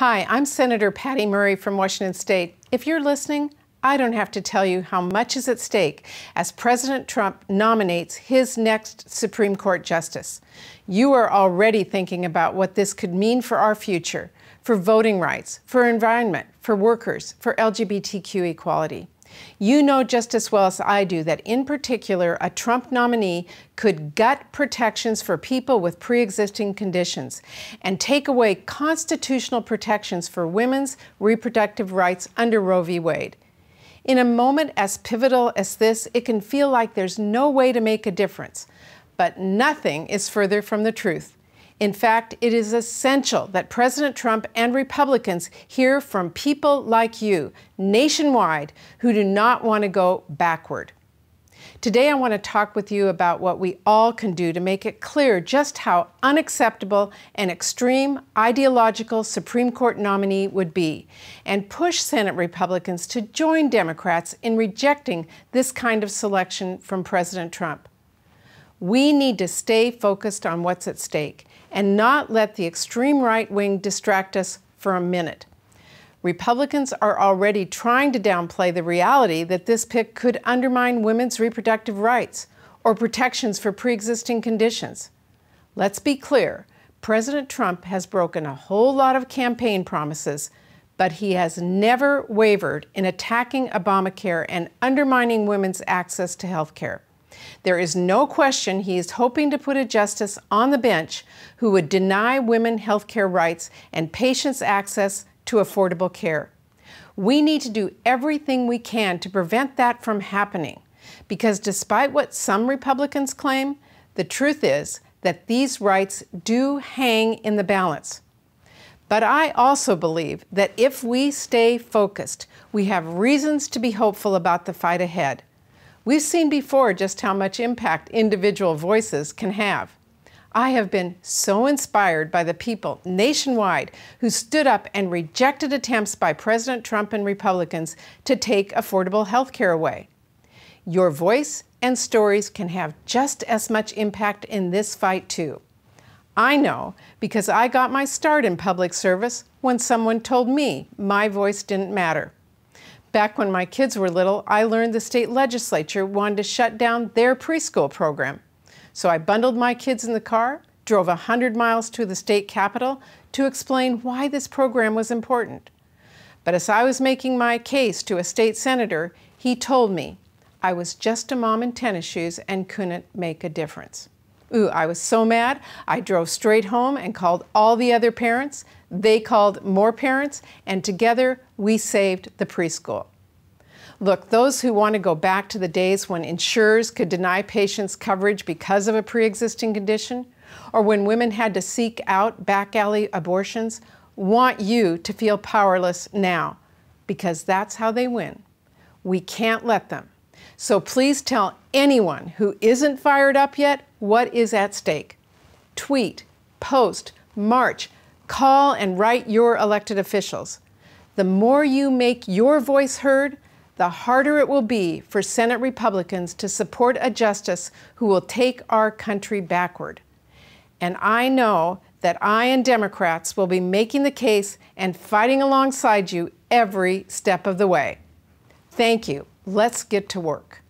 Hi, I'm Senator Patty Murray from Washington State. If you're listening, I don't have to tell you how much is at stake as President Trump nominates his next Supreme Court justice. You are already thinking about what this could mean for our future, for voting rights, for environment, for workers, for LGBTQ equality. You know just as well as I do that, in particular, a Trump nominee could gut protections for people with pre-existing conditions and take away constitutional protections for women's reproductive rights under Roe v. Wade. In a moment as pivotal as this, it can feel like there's no way to make a difference, but nothing is further from the truth. In fact, it is essential that President Trump and Republicans hear from people like you, nationwide, who do not want to go backward. Today, I want to talk with you about what we all can do to make it clear just how unacceptable an extreme ideological Supreme Court nominee would be, and push Senate Republicans to join Democrats in rejecting this kind of selection from President Trump. We need to stay focused on what's at stake and not let the extreme right wing distract us for a minute. Republicans are already trying to downplay the reality that this pick could undermine women's reproductive rights or protections for pre-existing conditions. Let's be clear, President Trump has broken a whole lot of campaign promises, but he has never wavered in attacking Obamacare and undermining women's access to health care. There is no question he is hoping to put a justice on the bench who would deny women health care rights and patients access to affordable care. We need to do everything we can to prevent that from happening, because despite what some Republicans claim, the truth is that these rights do hang in the balance. But I also believe that if we stay focused, we have reasons to be hopeful about the fight ahead. We've seen before just how much impact individual voices can have. I have been so inspired by the people nationwide who stood up and rejected attempts by President Trump and Republicans to take affordable health care away. Your voice and stories can have just as much impact in this fight, too. I know because I got my start in public service when someone told me my voice didn't matter. Back when my kids were little, I learned the state legislature wanted to shut down their preschool program. So I bundled my kids in the car, drove 100 miles to the state capitol to explain why this program was important. But as I was making my case to a state senator, he told me I was just a mom in tennis shoes and couldn't make a difference. Ooh, I was so mad, I drove straight home and called all the other parents. They called more parents, and together we saved the preschool. Look, those who want to go back to the days when insurers could deny patients coverage because of a pre-existing condition, or when women had to seek out back alley abortions, want you to feel powerless now, because that's how they win. We can't let them. So please tell anyone who isn't fired up yet what is at stake. Tweet, post, march, call and write your elected officials. The more you make your voice heard, the harder it will be for Senate Republicans to support a justice who will take our country backward. And I know that I and Democrats will be making the case and fighting alongside you every step of the way. Thank you. Let's get to work.